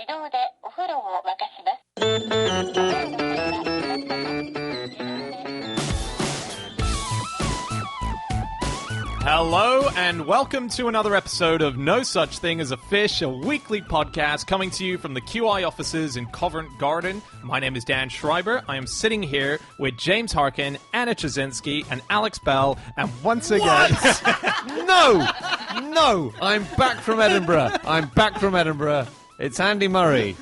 自動でお風呂を沸かします。Hello and welcome to another episode of No Such Thing as a Fish, a weekly podcast coming to you from the QI offices in Covent Garden. My name is Dan Schreiber. I am sitting here with James Harkin, Anna Trzynski, and Alex Bell, and once again... No! I'm back from Edinburgh. It's Andy Murray.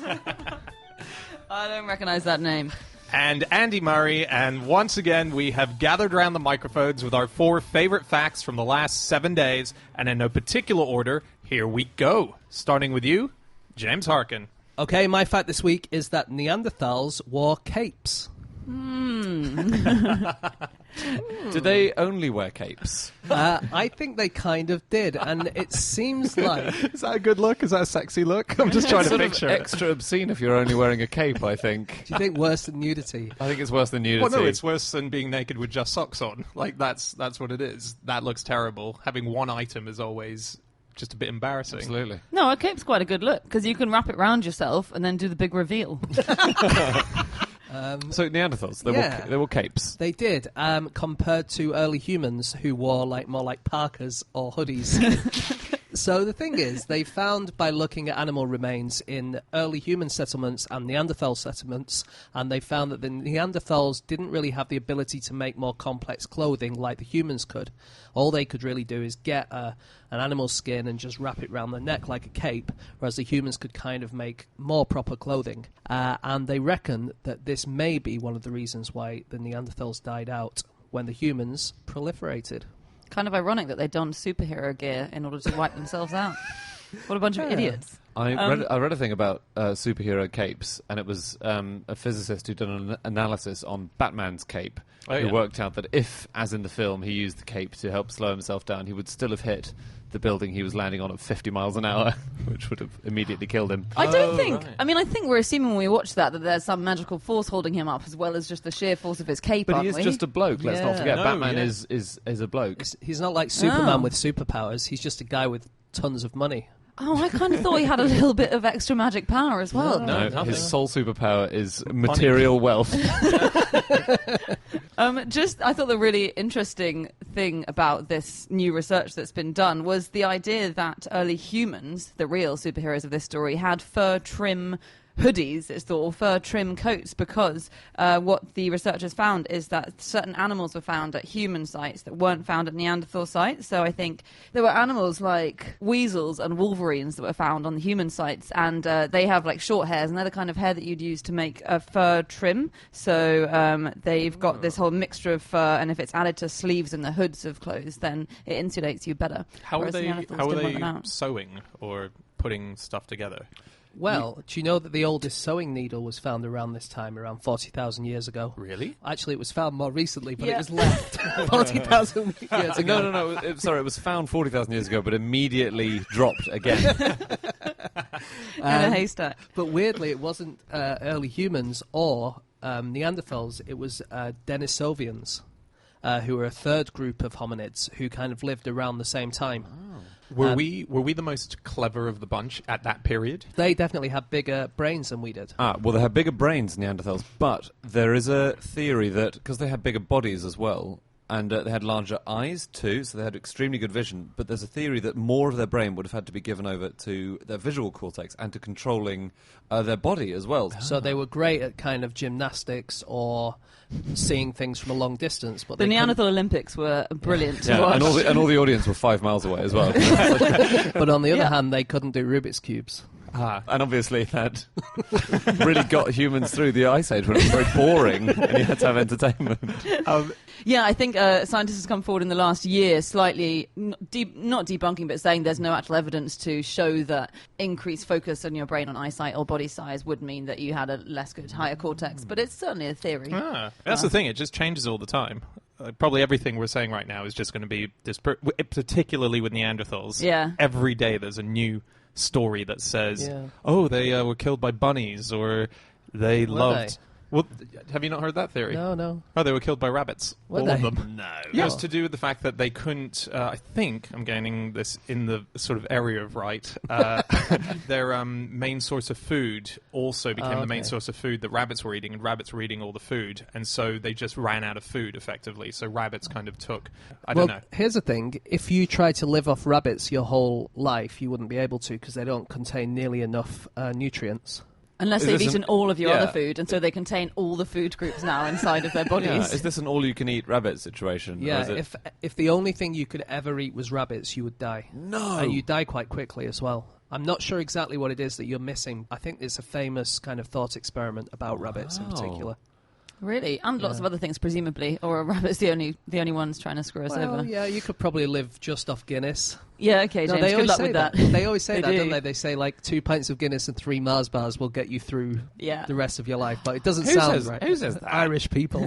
I don't recognise that name. And Andy Murray, and once again we have gathered around the microphones with our 4 favourite facts from the last 7 days, and in no particular order, here we go. Starting with you, James Harkin. Okay, my fact this week is that Neanderthals wore capes. Did they only wear capes? I think they kind of did, and it seems like... Is that a good look? Is that a sexy look? I'm just trying to Sort of picture it. extra obscene if you're only wearing a cape, I think. Do you think worse than nudity? I think it's worse than nudity. Well, no, it's worse than being naked with just socks on. Like, that's what it is. That looks terrible. Having one item is always just a bit embarrassing. Absolutely. No, a cape's quite a good look, because you can wrap it round yourself and then do the big reveal. So Neanderthals, they wore capes. They did, compared to early humans who wore more like parkas or hoodies. So the thing is, they found by looking at animal remains in early human settlements and Neanderthal settlements, and they found that the Neanderthals didn't really have the ability to make more complex clothing like the humans could. All they could really do is get an animal skin and just wrap it around their neck like a cape, whereas the humans could kind of make more proper clothing. And they reckon that this may be one of the reasons why the Neanderthals died out when the humans proliferated. Kind of ironic that they donned superhero gear in order to wipe themselves out. What a bunch of idiots. I read a thing about superhero capes, and it was a physicist who'd done an analysis on Batman's cape, who worked out that if, as in the film, he used the cape to help slow himself down, he would still have hit the building he was landing on at 50 miles an hour, which would have immediately killed him. I don't think... Right. I mean, I think we're assuming when we watch that there's some magical force holding him up as well as just the sheer force of his cape, But he is just a bloke, let's not forget. No, Batman is a bloke. He's not like Superman with superpowers. He's just a guy with tons of money. Oh, I kind of thought he had a little bit of extra magic power as well. No, his sole superpower is material wealth. I thought the really interesting thing about this new research that's been done was the idea that early humans, the real superheroes of this story, had fur trim hoodies, it's thought, or fur trim coats, because what the researchers found is that certain animals were found at human sites that weren't found at Neanderthal sites. So I think there were animals like weasels and wolverines that were found on the human sites, and they have like short hairs, and they're the kind of hair that you'd use to make a fur trim. So they've got this whole mixture of fur, and if it's added to sleeves and the hoods of clothes, then it insulates you better. How are they sewing or putting stuff together? Well, do you know that the oldest sewing needle was found around this time, around 40,000 years ago? Really? Actually, it was found more recently, but it was left 40,000 years ago. No. Sorry, it was found 40,000 years ago, but immediately dropped again. In a haystack. But weirdly, it wasn't early humans or Neanderthals. It was Denisovians, who were a third group of hominids who kind of lived around the same time. Oh. Were we the most clever of the bunch at that period? They definitely had bigger brains than we did. Well, they had bigger brains, Neanderthals, but there is a theory that, because they had bigger bodies as well, and they had larger eyes too, so they had extremely good vision, but there's a theory that more of their brain would have had to be given over to their visual cortex and to controlling their body as well. So they were great at kind of gymnastics or seeing things from a long distance. But the Neanderthal Olympics were brilliant to watch. And all the audience were 5 miles away as well. But on the other hand, they couldn't do Rubik's Cubes. And obviously that really got humans through the Ice Age when it was very boring and you had to have entertainment. I think scientists have come forward in the last year slightly, not debunking, but saying there's no actual evidence to show that increased focus on your brain on eyesight or body size would mean that you had a less good, higher cortex. But it's certainly a theory. That's the thing, it just changes all the time. Probably everything we're saying right now is just going to be, particularly with Neanderthals. Yeah. Every day there's a new story that says, they were killed by bunnies, or they loved Well, have you not heard that theory? No. Oh, they were killed by rabbits. Were all they? of them. No. It was to do with the fact that they couldn't. I think I'm getting this in the sort of area of right. Their main source of food also became the main source of food that rabbits were eating, and rabbits were eating all the food, and so they just ran out of food effectively. So rabbits kind of took. I don't know. Here's the thing: if you try to live off rabbits your whole life, you wouldn't be able to because they don't contain nearly enough nutrients. Unless Is they've this eaten all of your yeah. other food, and so they contain all the food groups now inside of their bodies. Yeah. Is this an all-you-can-eat rabbit situation? Or Yeah, is it... if the only thing you could ever eat was rabbits, you would die. No. And you die quite quickly as well. I'm not sure exactly what it is that you're missing. I think it's a famous kind of thought experiment about rabbits in particular. Really? And lots of other things, presumably. Or are rabbits the only ones trying to screw us over? Yeah, you could probably live just off Guinness. Yeah, okay, James, good luck with that. They always say They that, do. don't they? They say, like, 2 pints of Guinness and 3 Mars bars will get you through the rest of your life. But it doesn't sound right. Who says that? Irish people.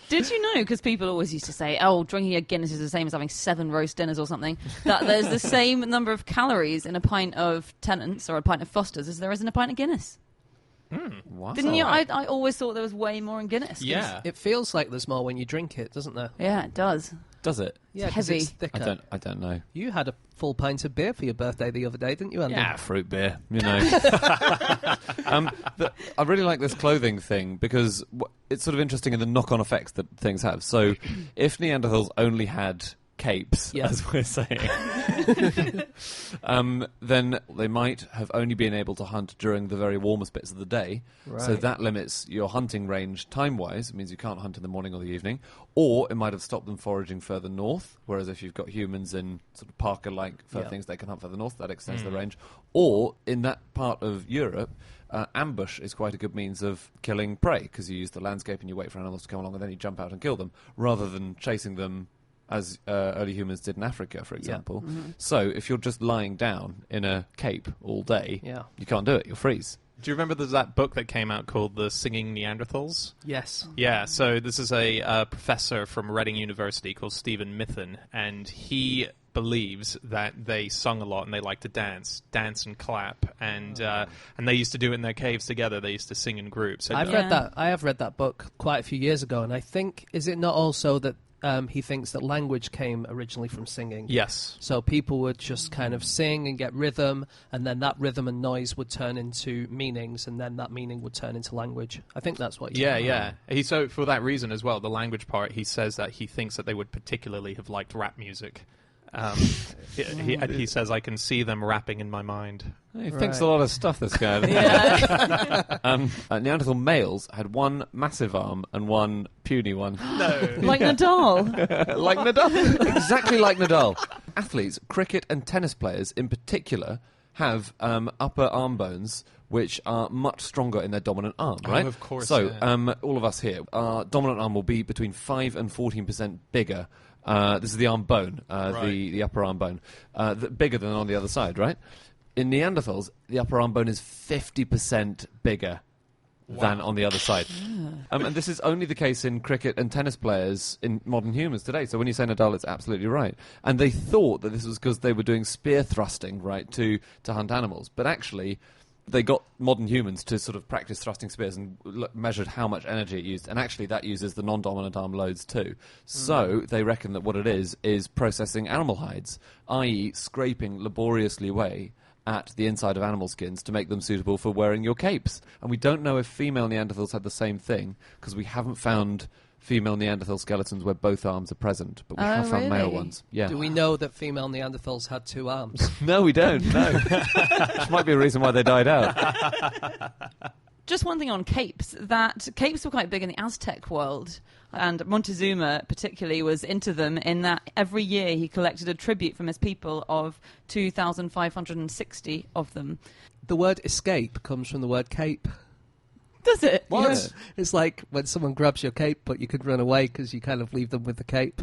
Did you know, because people always used to say, oh, drinking a Guinness is the same as having 7 roast dinners or something, that there's the same number of calories in a pint of Tennant's or a pint of Foster's as there is in a pint of Guinness? Wow. Didn't you? I always thought there was way more in Guinness. Yeah. It feels like there's more when you drink it, doesn't there? Yeah, it does. Does it? Yeah, 'cause heavy. it's thicker. I don't know. You had a full pint of beer for your birthday the other day, didn't you, Andy? Yeah, fruit beer, you know. I really like this clothing thing because it's sort of interesting in the knock-on effects that things have. So if Neanderthals only had capes, as we're saying, then they might have only been able to hunt during the very warmest bits of the day. Right. So that limits your hunting range time-wise. It means you can't hunt in the morning or the evening. Or it might have stopped them foraging further north, whereas if you've got humans in sort of Parker-like things, they can hunt further north. That extends the range. Or in that part of Europe, ambush is quite a good means of killing prey because you use the landscape and you wait for animals to come along and then you jump out and kill them, rather than chasing them as early humans did in Africa, for example. Yeah. Mm-hmm. So if you're just lying down in a cape all day, you can't do it. You'll freeze. Do you remember there's that book that came out called The Singing Neanderthals? Yes. Yeah, so this is a professor from Reading University called Stephen Mithen, and he believes that they sung a lot and they like to dance and clap, and they used to do it in their caves together. They used to sing in groups. I've read that. I have read that book quite a few years ago, and I think, is it not also that he thinks that language came originally from singing? Yes. So people would just kind of sing and get rhythm, and then that rhythm and noise would turn into meanings, and then that meaning would turn into language. I think that's what. Yeah. So for that reason as well, the language part, he says that he thinks that they would particularly have liked rap music. He says, I can see them rapping in my mind. He thinks a lot of stuff, this guy. Neanderthal males had one massive arm and one puny one. No. Like Nadal. Like Nadal. Exactly like Nadal. Athletes, cricket and tennis players in particular, have upper arm bones which are much stronger in their dominant arm, right? Oh, of course. So, all of us here, our dominant arm will be between 5 and 14% bigger. This is the arm bone, the upper arm bone, bigger than on the other side, right? In Neanderthals, the upper arm bone is 50% bigger than on the other side. And this is only the case in cricket and tennis players in modern humans today. So when you say Nadal, it's absolutely right. And they thought that this was because they were doing spear thrusting, right, to hunt animals. But actually, they got modern humans to sort of practice thrusting spears and measured how much energy it used. And actually, that uses the non-dominant arm loads too. So they reckon that what it is processing animal hides, i.e. scraping laboriously away at the inside of animal skins to make them suitable for wearing your capes. And we don't know if female Neanderthals had the same thing, because we haven't found female Neanderthal skeletons where both arms are present, but we have found male ones. Yeah. Do we know that female Neanderthals had 2 arms? No, we don't, no. Which might be a reason why they died out. Just one thing on capes, that capes were quite big in the Aztec world, and Montezuma particularly was into them in that every year he collected a tribute from his people of 2,560 of them. The word escape comes from the word cape. Does it? What? Yeah. It's like when someone grabs your cape, but you could run away because you kind of leave them with the cape.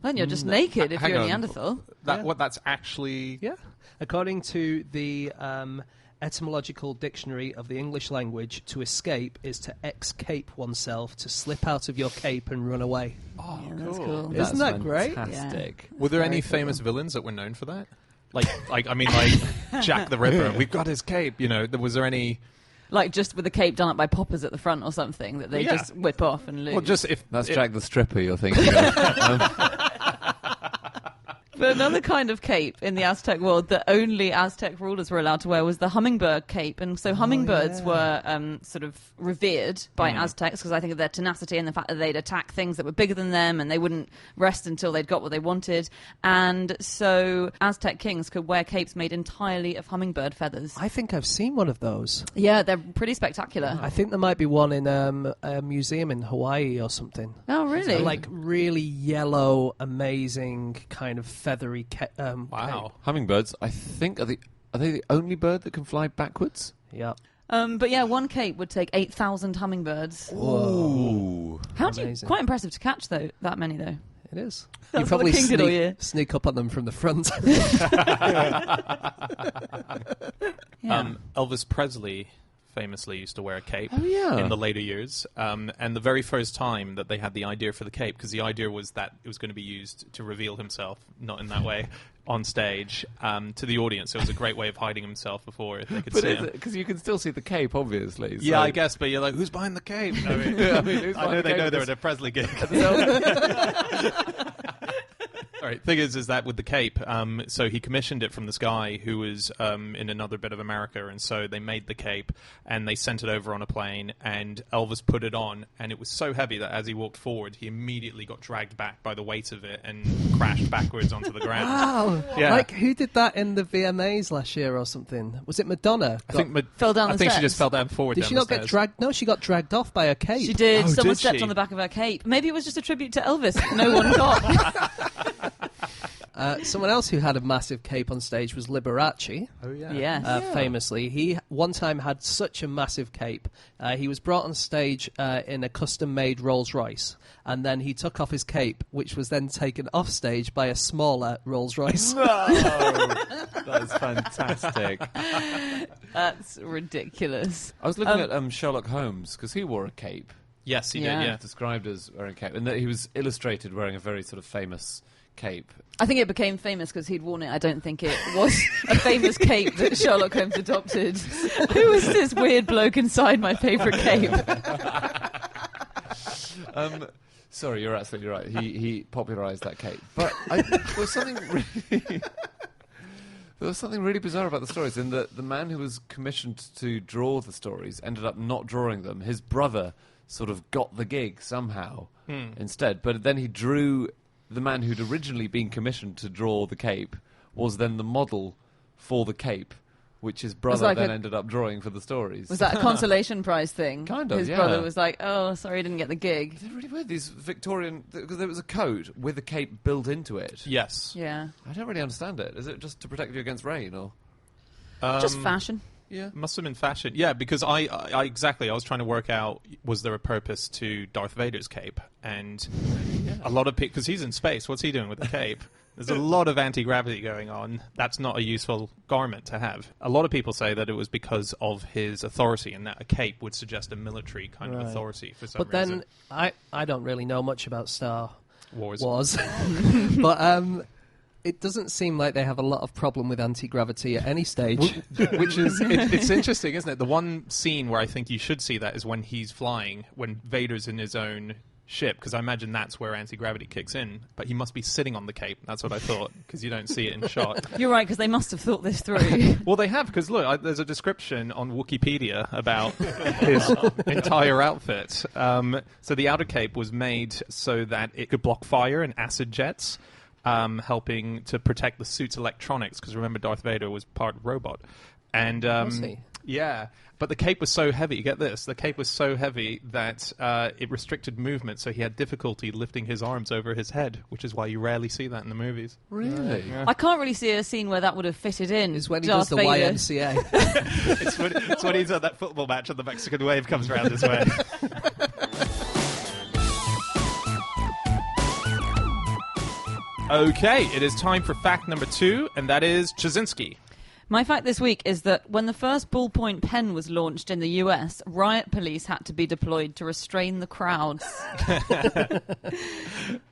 Then you're just naked if Hang you're a on. Neanderthal. What that's actually... Yeah. According to the etymological dictionary of the English language, to escape is to escape oneself, to slip out of your cape and run away. Oh, Yeah, that's cool. Isn't that great? Fantastic. Were there any Very famous villains that were known for that? Like Jack the Ripper. We've got his cape. You know, was there any like just with the cape done up by poppers at the front or something that they just whip off and lose. Well, just if That's Jack the Stripper you're thinking of. But another kind of cape in the Aztec world that only Aztec rulers were allowed to wear was the hummingbird cape. And so hummingbirds were sort of revered by Aztecs because I think of their tenacity and the fact that they'd attack things that were bigger than them and they wouldn't rest until they'd got what they wanted. And so Aztec kings could wear capes made entirely of hummingbird feathers. I think I've seen one of those. Yeah, they're pretty spectacular. I think there might be one in a museum in Hawaii or something. Oh, really? Like really yellow, amazing kind of feathery wow. Hummingbirds, I think, are they the only bird that can fly backwards? Yeah. But yeah, one cape would take 8,000 hummingbirds. Whoa. How do you... Amazing. Quite impressive to catch, though, that many, though. It is. That's You probably what the king did all year. sneak up on them from the front. Elvis Presley famously used to wear a cape yeah. in the later years. And the very first time that they had the idea for the cape, because the idea was that it was going to be used to reveal himself, not in that way, on stage, to the audience. It was a great way of hiding himself before they could see him. Because you can still see the cape, obviously. So. Yeah, I guess, but you're like, who's behind the cape? I mean, who's I behind know the they cape know at they're this- at a Presley gig. All right, thing is that with the cape, so he commissioned it from this guy who was in another bit of America, and so they made the cape, and they sent it over on a plane, and Elvis put it on, and it was so heavy that as he walked forward, he immediately got dragged back by the weight of it and crashed backwards onto the ground. Wow. Yeah. Like, who did that in the VMAs last year or something? Was it Madonna? I think Fell down the I think she steps. just fell down forward. Did down she the not get stairs. dragged? No, she got dragged off by a cape. She did. Oh, Someone did stepped she? on the back of her cape. Maybe it was just a tribute to Elvis. No one got. Someone else who had a massive cape on stage was Liberace. Oh yeah. Yes. Famously, he one time had such a massive cape. He was brought on stage in a custom-made Rolls Royce, and then he took off his cape, which was then taken off stage by a smaller Rolls Royce. No! That's fantastic. That's ridiculous. I was looking at Sherlock Holmes, because he wore a cape. Yes, he Yeah. did. Yeah. Described as wearing a cape. And that he was illustrated wearing a very sort of famous cape. I think it became famous because he'd worn it. I don't think it was a famous cape that Sherlock Holmes adopted. Who is this weird bloke inside my favourite cape? Sorry, you're absolutely right. He popularised that cape. But there was something really bizarre about the stories in that the man who was commissioned to draw the stories ended up not drawing them. His brother sort of got the gig somehow instead. But then he drew the man who'd originally been commissioned to draw the cape was then the model for the cape, which his brother like then ended up drawing for the stories. Was that a consolation prize thing? Kind of, His yeah. brother was like, oh, sorry, I didn't get the gig. They're really weird, these Victorian... Because there was a coat with a cape built into it. Yes. Yeah. I don't really understand it. Is it just to protect you against rain, or...? Just fashion. Yeah. Must have been fashion. Yeah, because I exactly, I was trying to work out, was there a purpose to Darth Vader's cape? And a lot of people, because he's in space, what's he doing with the cape? There's a lot of anti-gravity going on. That's not a useful garment to have. A lot of people say that it was because of his authority, and that a cape would suggest a military kind of authority for some But reason. then, I don't really know much about Star Wars. but it doesn't seem like they have a lot of problem with anti-gravity at any stage. Which is, it's interesting, isn't it? The one scene where I think you should see that is when he's flying, when Vader's in his own ship, because I imagine that's where anti-gravity kicks in. But he must be sitting on the cape. That's what I thought, because you don't see it in shot. You're right, because they must have thought this through. Well, they have, because look, there's a description on Wikipedia about his entire outfit. So the outer cape was made so that it could block fire and acid jets, helping to protect the suit's electronics, because remember, Darth Vader was part robot. And Was he? yeah, but the cape was so heavy, you get this, the cape was so heavy that it restricted movement, so he had difficulty lifting his arms over his head, which is why you rarely see that in the movies. Really? I can't really see a scene where that would have fitted in. Is when he Darth does the Vader. YMCA. It's when he's at that football match and the Mexican wave comes around his way. Okay, it is time for fact number 2, and that is Chazinski. My fact this week is that when the first ballpoint pen was launched in the US, riot police had to be deployed to restrain the crowds.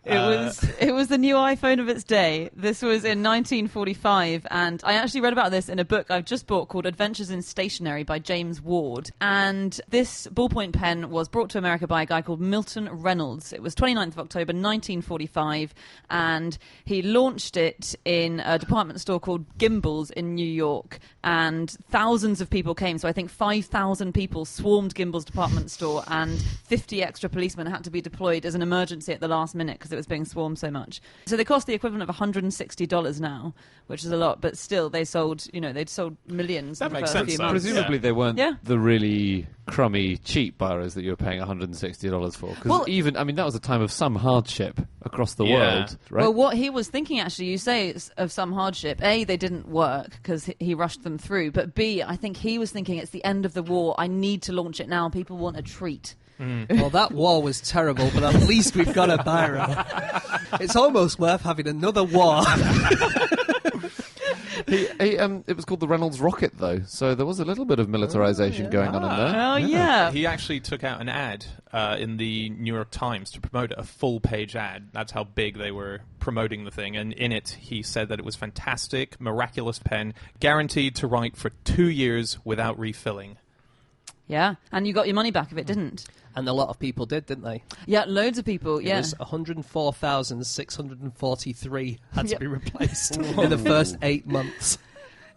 It was the new iPhone of its day. This was in 1945, and I actually read about this in a book I've just bought called Adventures in Stationery by James Ward. And this ballpoint pen was brought to America by a guy called Milton Reynolds. It was 29th of October 1945, and he launched it in a department store called Gimbel's in New York. And thousands of people came, so I think 5,000 people swarmed Gimbel's department store, and 50 extra policemen had to be deployed as an emergency at the last minute because it was being swarmed so much. So they cost the equivalent of $160 now, which is a lot, but still they'd sold millions. That in the makes first sense, few though. months. Presumably they weren't Yeah. the really crummy, cheap biros that you were paying $160 for. Because that was a time of some hardship across the world, right? Well, what he was thinking, actually, you say of some hardship. A, they didn't work because he rushed them through. But B, I think he was thinking it's the end of the war. I need to launch it now. People want a treat. Well, that war was terrible, but at least we've got a biro. It's almost worth having another war. It was called the Reynolds rocket, though, so there was a little bit of militarization going on in there. Oh, yeah. He actually took out an ad in the New York Times to promote it, a full-page ad. That's how big they were promoting the thing. And in it, he said that it was fantastic, miraculous pen, guaranteed to write for 2 years without refilling. Yeah, and you got your money back if it didn't. And a lot of people did, didn't they? Yeah, loads of people, It yeah. was 104,643 had to be replaced in the first 8 months.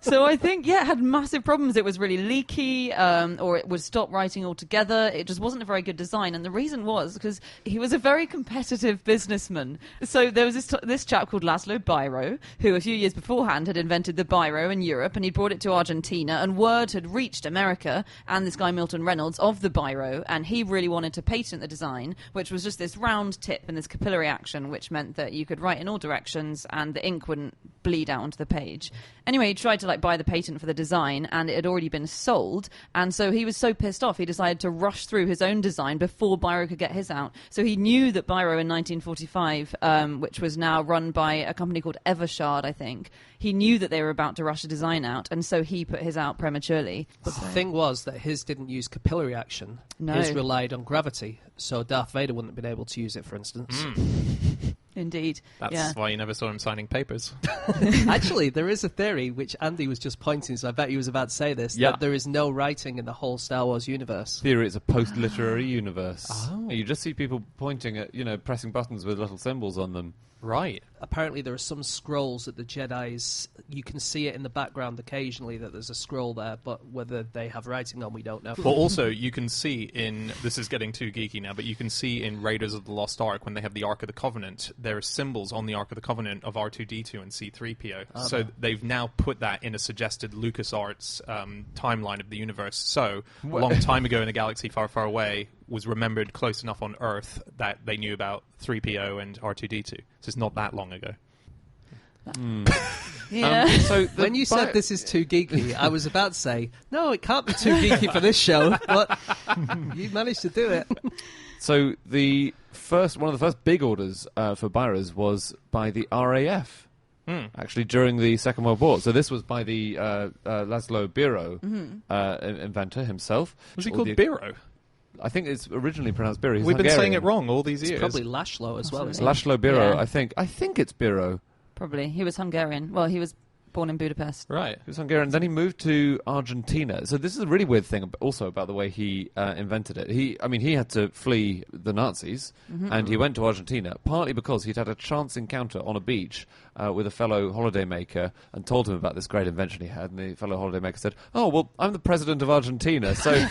So I think, it had massive problems. It was really leaky, or it would stop writing altogether. It just wasn't a very good design. And the reason was because he was a very competitive businessman. So there was this chap called Laszlo Biro, who a few years beforehand had invented the biro in Europe, and he brought it to Argentina, and word had reached America and this guy Milton Reynolds of the biro, and he really wanted to patent the design, which was just this round tip and this capillary action, which meant that you could write in all directions and the ink wouldn't bleed out onto the page. Anyway, he tried to buy the patent for the design, and it had already been sold, and so he was so pissed off he decided to rush through his own design before Biro could get his out. So he knew that Biro in 1945, which was now run by a company called Evershard, I think, he knew that they were about to rush a design out, and so he put his out prematurely. But the thing was that his didn't use capillary action. No. His relied on gravity, so Darth Vader wouldn't have been able to use it, for instance. Indeed. That's why you never saw him signing papers. Actually, there is a theory, which Andy was just pointing, so I bet he was about to say this, that there is no writing in the whole Star Wars universe. Theory, it's a post-literary universe. Oh. You just see people pointing at, pressing buttons with little symbols on them. Right. Apparently there are some scrolls that the Jedis, you can see it in the background occasionally that there's a scroll there, but whether they have writing on, we don't know. Well, also, you can see this is getting too geeky now, but you can see in Raiders of the Lost Ark, when they have the Ark of the Covenant, there are symbols on the Ark of the Covenant of R2-D2 and C-3PO. So they've now put that in a suggested LucasArts timeline of the universe. So, a long time ago in a galaxy far, far away, was remembered close enough on Earth that they knew about 3PO and R2-D2. So it's not that long ago. Yeah. So when you said this is too geeky, I was about to say, no, it can't be too geeky for this show, but you managed to do it. So one of the first big orders for biros was by the RAF. Actually, during the Second World War. So this was by the Laszlo Biro inventor himself. Was he called Biro? I think it's originally pronounced Biro. He's We've been Hungarian. saying it wrong all these years. It's probably Laszlo as well. It's Laszlo Biro, Yeah. I think. I think it's Biro. Probably. He was Hungarian. Well, he was born in Budapest. Right. He was Hungarian. Then he moved to Argentina. So this is a really weird thing also about the way he invented it. He had to flee the Nazis, and he went to Argentina, partly because he'd had a chance encounter on a beach with a fellow holidaymaker and told him about this great invention he had. And the fellow holidaymaker said, "Oh, well, I'm the president of Argentina, so do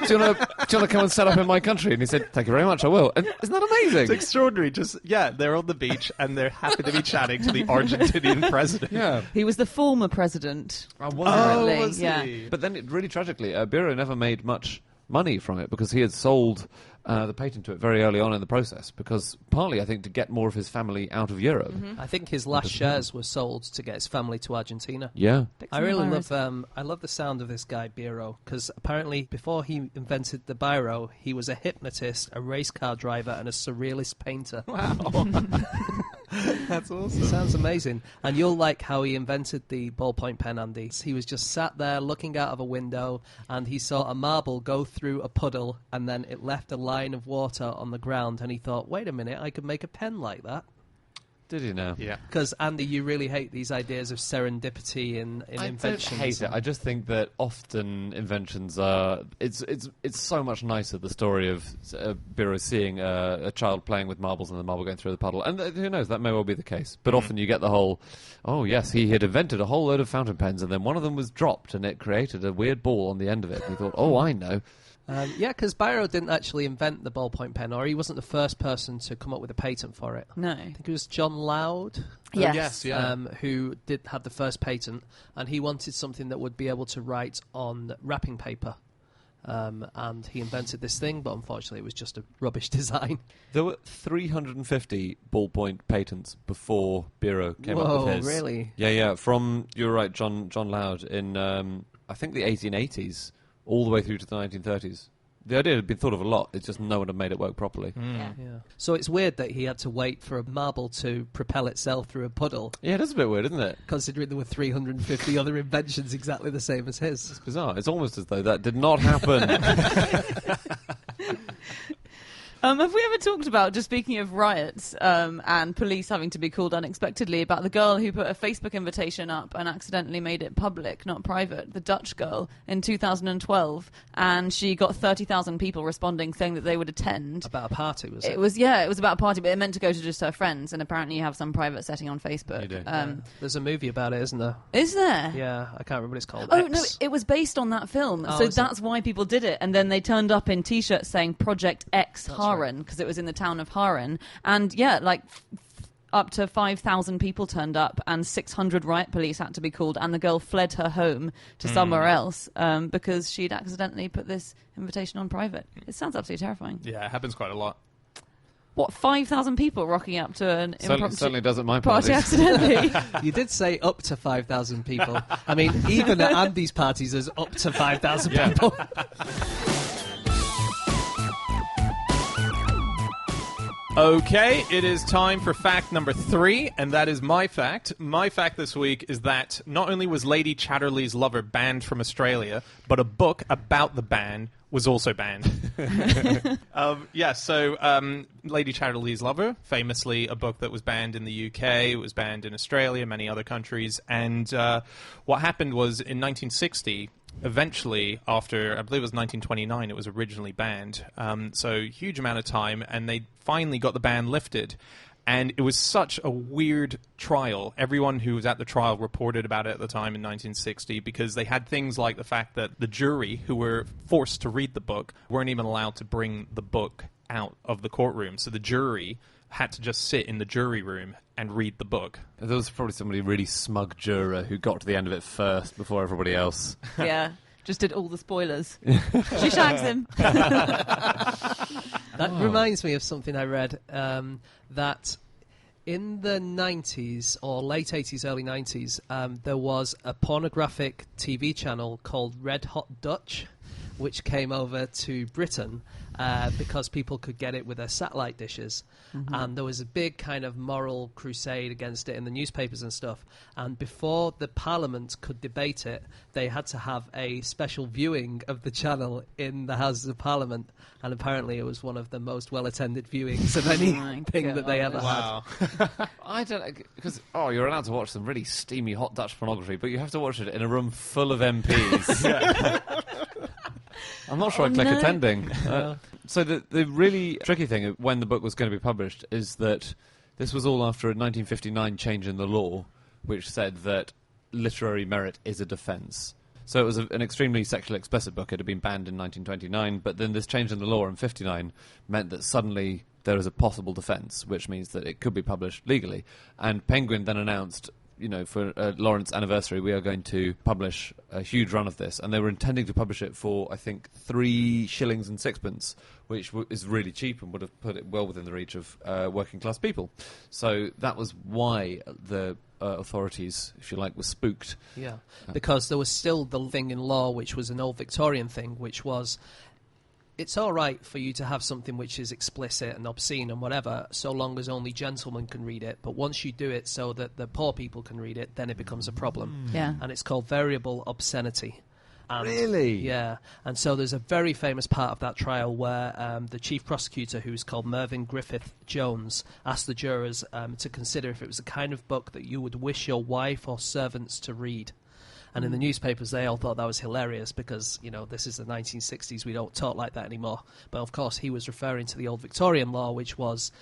you want to come and set up in my country?" And he said, "Thank you very much, I will." And isn't that amazing? It's extraordinary. They're on the beach and they're happy to be chatting to the Argentinian president. Yeah. He was the former president. Was yeah. he? But then, really tragically, Biro never made much money from it because he had sold the patent to it very early on in the process, because partly, I think, to get more of his family out of Europe. I think his last shares were sold to get his family to Argentina. Yeah. I really love I love the sound of this guy Biro, because apparently before he invented the biro, he was a hypnotist, a race car driver, and a surrealist painter. Wow. That's awesome. Sounds amazing. And you'll like how he invented the ballpoint pen, Andy. He was just sat there looking out of a window, and he saw a marble go through a puddle, and then it left a line of water on the ground, and he thought, wait a minute, I could make a pen like that. Did you know? Yeah. Because, Andy, you really hate these ideas of serendipity in inventions. I don't hate it. I just think that often inventions are... It's so much nicer, the story of Biro seeing a child playing with marbles and the marble going through the puddle. And who knows, that may well be the case. But often you get the whole, oh, yes, he had invented a whole load of fountain pens, and then one of them was dropped, and it created a weird ball on the end of it. And he thought, oh, I know. Yeah, because Biro didn't actually invent the ballpoint pen, or he wasn't the first person to come up with a patent for it. No. I think it was John Loud. Yes. Who did have the first patent, and he wanted something that would be able to write on wrapping paper. And he invented this thing, but unfortunately it was just a rubbish design. There were 350 ballpoint patents before Biro came up with his. Whoa, really? Yeah, from, you're right, John Loud in, I think the 1880s, all the way through to the 1930s. The idea had been thought of a lot, it's just no one had made it work properly. Yeah. So it's weird that he had to wait for a marble to propel itself through a puddle, Yeah, it is a bit weird, isn't it? considering there were 350 other inventions exactly the same as his. It's bizarre. It's almost as though that did not happen. Have we ever talked about, just speaking of riots and police having to be called unexpectedly, about the girl who put a Facebook invitation up and accidentally made it public, not private, the Dutch girl, in 2012, and she got 30,000 people responding saying that they would attend. About a party, was it? It was about a party, but it meant to go to just her friends, and apparently you have some private setting on Facebook. You do. There's a movie about it, isn't there? Is there? Yeah, I can't remember what it's called. Oh, X. no, it was based on that film, Oh, so is it? that's why people did it. And then they turned up in T-shirts saying Project X Haren, because it was in the town of Haren. And yeah, like up to 5,000 people turned up, and 600 riot police had to be called, and the girl fled her home to somewhere else because she'd accidentally put this invitation on private. It sounds absolutely terrifying. Yeah, it happens quite a lot. What, 5,000 people rocking up to an impromptu Certainly does at my party parties. accidentally? You did say up to 5,000 people. I mean, even at Andy's parties, there's up to 5,000 people. Okay, it is time for fact number 3, and that is my fact. My fact this week is that not only was Lady Chatterley's Lover banned from Australia, but a book about the ban was also banned. Lady Chatterley's Lover, famously a book that was banned in the UK, it was banned in Australia, many other countries, and what happened was in 1960... eventually, after, I believe it was 1929, it was originally banned. So, huge amount of time, and they finally got the ban lifted. And it was such a weird trial. Everyone who was at the trial reported about it at the time in 1960, because they had things like the fact that the jury, who were forced to read the book, weren't even allowed to bring the book out of the courtroom. So the jury had to just sit in the jury room and read the book. There was probably somebody really smug juror who got to the end of it first before everybody else. Yeah, just did all the spoilers. She shags him. That reminds me of something I read, that in the 90s, or late 80s, early 90s, there was a pornographic TV channel called Red Hot Dutch, which came over to Britain because people could get it with their satellite dishes. Mm-hmm. And there was a big kind of moral crusade against it in the newspapers and stuff. And before the Parliament could debate it, they had to have a special viewing of the channel in the Houses of Parliament. And apparently it was one of the most well-attended viewings of anything that they ever had. I don't... Because, you're allowed to watch some really steamy hot Dutch pornography, but you have to watch it in a room full of MPs. I'm not sure I'd click attending. So the really tricky thing when the book was going to be published is that this was all after a 1959 change in the law, which said that literary merit is a defence. So it was an extremely sexually explicit book. It had been banned in 1929, but then this change in the law in 59 meant that suddenly there is a possible defence, which means that it could be published legally. And Penguin then announced, for Lawrence anniversary, we are going to publish a huge run of this. And they were intending to publish it for, I think, 3 shillings and sixpence, which is really cheap and would have put it well within the reach of working-class people. So that was why the authorities, if you like, were spooked. Yeah, because there was still the thing in law, which was an old Victorian thing, which was... it's all right for you to have something which is explicit and obscene and whatever, so long as only gentlemen can read it. But once you do it so that the poor people can read it, then it becomes a problem. Yeah. And it's called variable obscenity. And, Really? Yeah. And so there's a very famous part of that trial where the chief prosecutor, who's called Mervyn Griffith Jones, asked the jurors to consider if it was the kind of book that you would wish your wife or servants to read. And in the newspapers, they all thought that was hilarious because, this is the 1960s. We don't talk like that anymore. But, of course, he was referring to the old Victorian law, which was,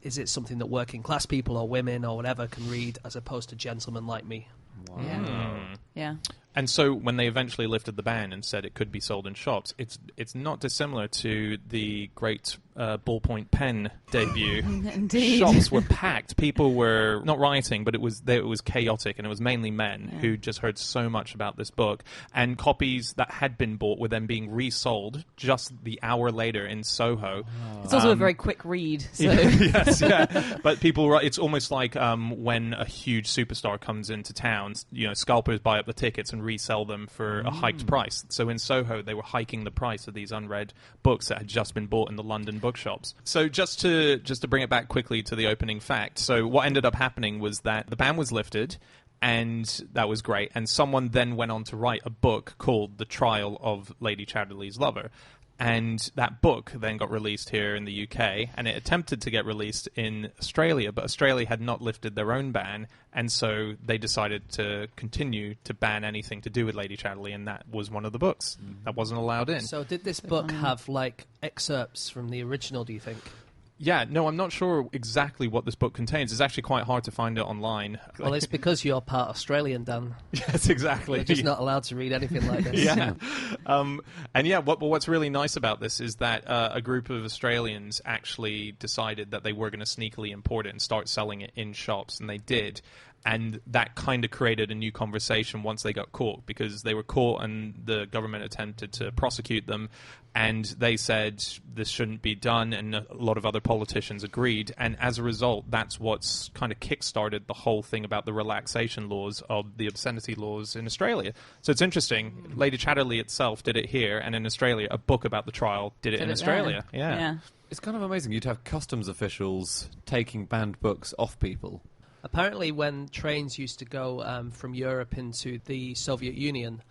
is it something that working class people or women or whatever can read as opposed to gentlemen like me? Wow. Yeah. And so when they eventually lifted the ban and said it could be sold in shops, it's not dissimilar to the great ballpoint pen debut. Indeed. Shops were packed. People were not rioting, but it was chaotic, and it was mainly men who just heard so much about this book. And copies that had been bought were then being resold just the hour later in Soho. It's also a very quick read. So. Yes, yeah. But it's almost like when a huge superstar comes into town, scalpers buy up the tickets and resell them for a hiked price. So in Soho, they were hiking the price of these unread books that had just been bought in the London bookshops. So just to bring it back quickly to the opening fact. So what ended up happening was that the ban was lifted, and that was great. And someone then went on to write a book called The Trial of Lady Chatterley's Lover. And that book then got released here in the UK, and it attempted to get released in Australia, but Australia had not lifted their own ban, and so they decided to continue to ban anything to do with Lady Chatterley, and that was one of the books that wasn't allowed in. So did this book have, excerpts from the original, do you think? Yeah, no, I'm not sure exactly what this book contains. It's actually quite hard to find it online. Well, it's because you're part Australian, Dan. Yes, exactly. You're just not allowed to read anything like this. Yeah. What's really nice about this is that a group of Australians actually decided that they were going to sneakily import it and start selling it in shops, and they did. And that kind of created a new conversation once they got caught, because they were caught and the government attempted to prosecute them, and they said this shouldn't be done, and a lot of other politicians agreed. And as a result, that's what's kind of kick-started the whole thing about the relaxation laws of the obscenity laws in Australia. So it's interesting. Lady Chatterley itself did it here, and in Australia, a book about the trial did it in Australia. Yeah. It's kind of amazing. You'd have customs officials taking banned books off people. Apparently, when trains used to go from Europe into the Soviet Union,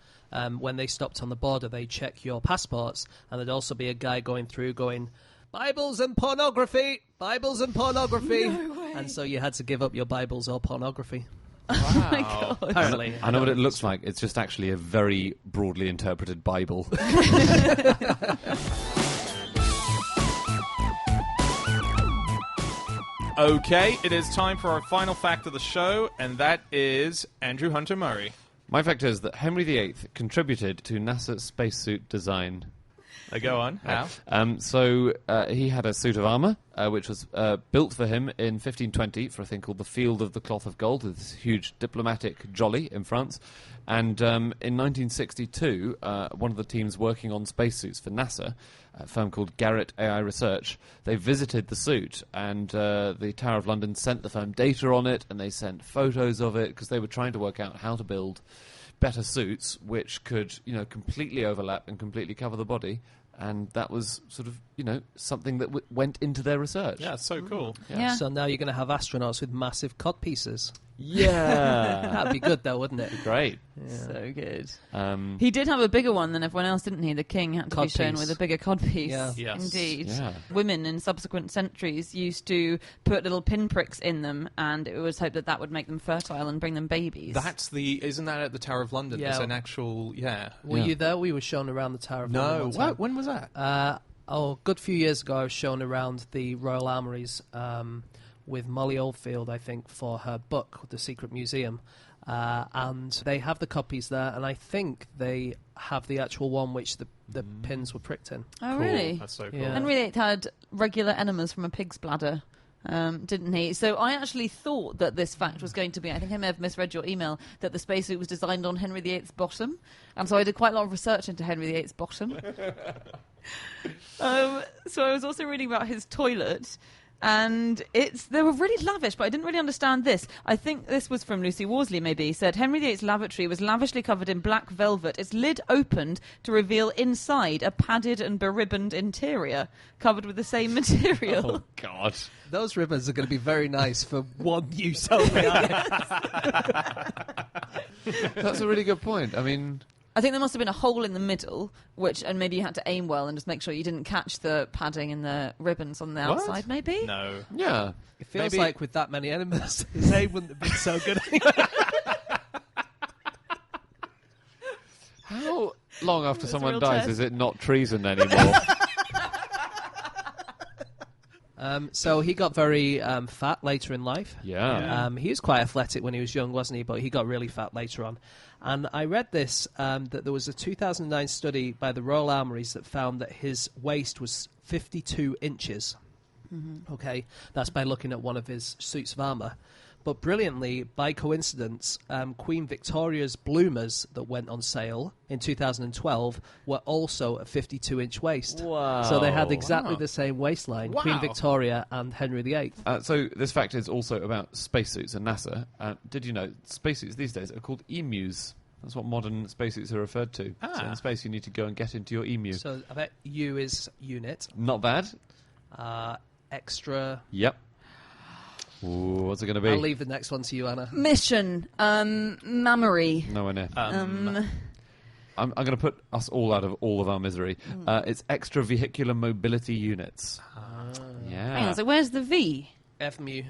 when they stopped on the border, they'd check your passports, and there'd also be a guy going through going, Bibles and pornography! Bibles and pornography! No way. And so you had to give up your Bibles or pornography. Oh my God. Apparently. I know what it looks like. It's just actually a very broadly interpreted Bible. Okay, it is time for our final fact of the show, and that is Andrew Hunter Murray. My fact is that Henry VIII contributed to NASA's spacesuit design. Go on. How? He had a suit of armour, which was built for him in 1520 for a thing called the Field of the Cloth of Gold, this huge diplomatic jolly in France. And in 1962, one of the teams working on spacesuits for NASA, a firm called Garrett AI Research, they visited the suit, and the Tower of London sent the firm data on it, and they sent photos of it, because they were trying to work out how to build better suits which could, completely overlap and completely cover the body. And that was sort of, something that went into their research. Yeah, so cool. Yeah. So now you're going to have astronauts with massive cod pieces. Yeah. That'd be good, though, wouldn't it? Great. Yeah. So good. Um, He did have a bigger one than everyone else, didn't he? The king had to be shown Codpiece. with a bigger codpiece. Yeah. Yes. Indeed. Yeah. Women in subsequent centuries used to put little pinpricks in them, and it was hoped that that would make them fertile and bring them babies. Isn't that at the Tower of London? Yeah. There's an actual, Were you there? We were shown around the Tower of London. No, one time. what? When was that? A good few years ago, I was shown around the Royal Armouries with Molly Oldfield, I think, for her book, The Secret Museum. And they have the copies there, and I think they have the actual one which the pins were pricked in. Oh, Cool. really? That's so cool. Yeah. Henry VIII had regular enemas from a pig's bladder, didn't he? So I actually thought that this fact was going to be, I think I may have misread your email, that the spacesuit was designed on Henry VIII's bottom. And so I did quite a lot of research into Henry VIII's bottom. So I was also reading about his toilet. And they were really lavish, but I didn't really understand this. I think this was from Lucy Worsley, maybe. Said Henry VIII's lavatory was lavishly covered in black velvet. Its lid opened to reveal inside a padded and beribboned interior covered with the same material. Oh, God. Those ribbons are going to be very nice for one use only. That's a really good point. I mean... I think there must have been a hole in the middle, and maybe you had to aim well and just make sure you didn't catch the padding and the ribbons on the outside, maybe? No. Yeah. It feels like with that many enemies, his aim wouldn't have been so good anyway. How long after It's a someone real dies test. is it not treason anymore? So he got very fat later in life. Yeah. He was quite athletic when he was young, wasn't he? But he got really fat later on. And I read this, that there was a 2009 study by the Royal Armouries that found that his waist was 52 inches. Mm-hmm. Okay, that's by looking at one of his suits of armour. But brilliantly, by coincidence, Queen Victoria's bloomers that went on sale in 2012 were also a 52-inch waist. Wow. So they had exactly the same waistline, Wow. Queen Victoria and Henry VIII. So this fact is also about spacesuits and NASA. Did you know spacesuits these days are called emus? That's what modern spacesuits are referred to. So in space you need to go and get into your emu. So I bet U is unit. Not bad. Extra. Yep. Ooh, what's it going to be? I'll leave the next one to you, Anna. Mission. Mammary. Nowhere near. Um, I'm going to put us all out of all of our misery. It's extravehicular mobility units. Yeah. Hang on, so where's the V? FMU.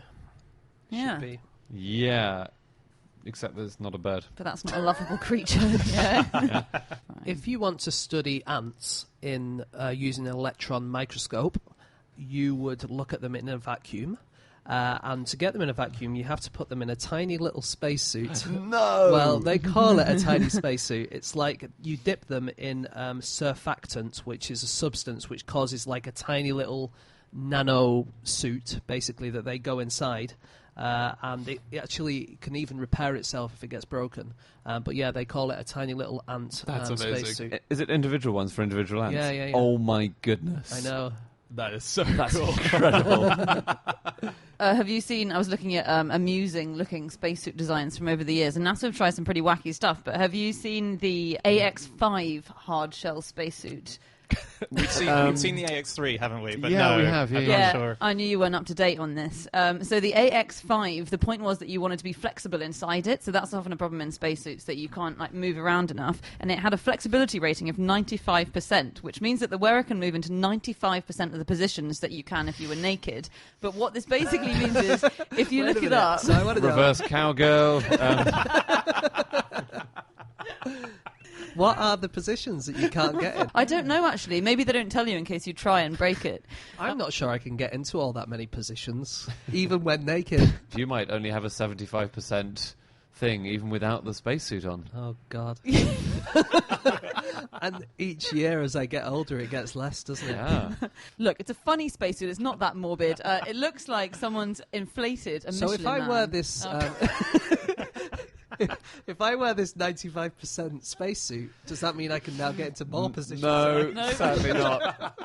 Yeah. Should be. Yeah. Except there's not a bird. But that's not a lovable creature. Yeah. If you want to study ants in using an electron microscope, you would look at them in a vacuum. And to get them in a vacuum, you have to put them in a tiny little spacesuit. No! Well, they call it a tiny spacesuit. It's like you dip them in surfactant, which is a substance which causes like a tiny little nano suit, basically, that they go inside. And it actually can even repair itself if it gets broken. But yeah, they call it a tiny little ant That's amazing. spacesuit. Is it individual ones for individual ants? Yeah. Oh my goodness. I know. that is so That's cool. incredible. Have you seen, I was looking at amusing-looking spacesuit designs from over the years, and NASA have tried some pretty wacky stuff, but have you seen the AX-5 hard-shell spacesuit? We've seen the AX3, haven't we? But Yeah, no, we have, yeah, I'm yeah. not sure. I knew you weren't up to date on this. So the AX-5, the point was that you wanted to be flexible inside it, so that's often a problem in spacesuits, that you can't like move around enough, and it had a flexibility rating of 95%, which means that the wearer can move into 95% of the positions that you can if you were naked. But what this basically means is, if you look it up... So I want to know, Reverse cowgirl. what are the positions that you can't get in? I don't know, actually. Maybe they don't tell you in case you try and break it. I'm not sure I can get into all that many positions, even when naked. You might only have a 75% thing, even without the spacesuit on. Oh, God. And each year as I get older, it gets less, doesn't it? Yeah. Look, it's a funny spacesuit. It's not that morbid. It looks like someone's inflated a So Michelin if I man. wear this... Oh. If I wear this 95% spacesuit, does that mean I can now get into more positions? No, No. sadly not.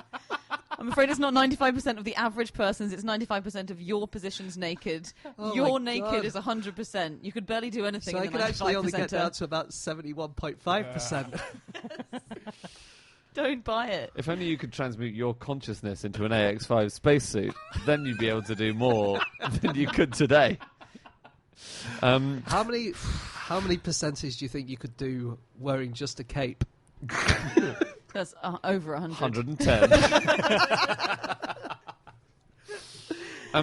I'm afraid it's not 95% of the average person's, it's 95% of your positions naked. Oh your my naked God. is 100%. You could barely do anything So in I the can actually only get 95%. down to about 71.5%. Don't buy it. If only you could transmute your consciousness into an AX-5 spacesuit, then you'd be able to do more than you could today. How many percentage do you think you could do wearing just a cape? That's over 100. 110.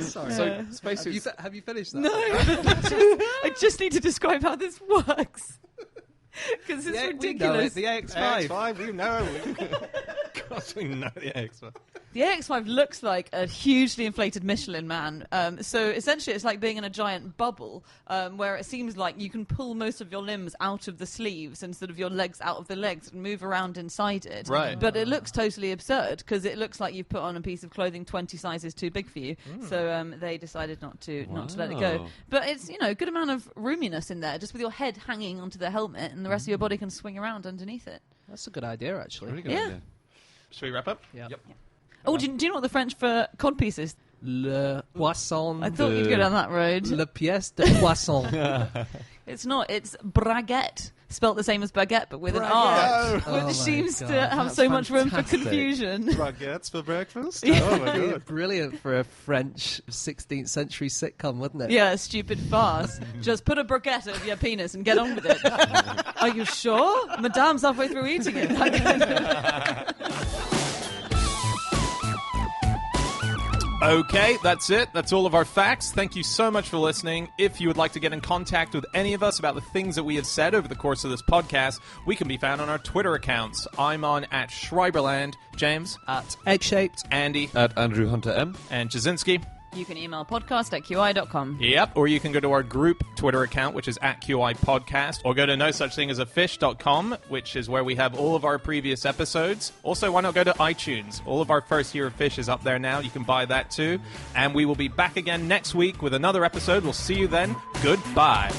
Sorry. So spacesuits. Have you finished that? No, I just need to describe how this works. Because it's Yeah, ridiculous. We know it, the AX5. AX5, we know. Of course we know the AX5. The AX5 looks like a hugely inflated Michelin man. So essentially it's like being in a giant bubble where it seems like you can pull most of your limbs out of the sleeves and sort of your legs out of the legs and move around inside it. Right. But it looks totally absurd because it looks like you've put on a piece of clothing 20 sizes too big for you. So they decided not to let it go. Wow. But it's, a good amount of roominess in there just with your head hanging onto the helmet and the rest of your body can swing around underneath it. That's a good idea, actually. Really good Yeah. idea. Should we wrap up? Yeah. Yep. Oh, do you know what the French for codpiece is? Le poisson. I thought you'd go down that road. Le pièce de poisson. It's not. It's braguette, spelt the same as baguette, but with an Braguette. R, Oh which my seems God, to have that's so much room for fantastic. confusion. Baguettes for breakfast? Yeah. Oh, my Be God. brilliant for a French 16th century sitcom, wouldn't it? Yeah, a stupid farce. Just put a braguette over your penis and get on with it. Are you sure? Madame's halfway through eating it. Okay, that's it. That's all of our facts. Thank you so much for listening. If you would like to get in contact with any of us about the things that we have said over the course of this podcast, we can be found on our Twitter accounts. I'm on @Schreiberland, James, At egg-shaped. Andy, At Andrew Hunter M. and Jasinski. You can email podcast@qi.com. Yep, or you can go to our group Twitter account, which is @QI Podcast, or go to nosuchthingasafish.com, which is where we have all of our previous episodes. Also, why not go to iTunes? All of our first year of Fish is up there now. You can buy that too. And we will be back again next week with another episode. We'll see you then. Goodbye.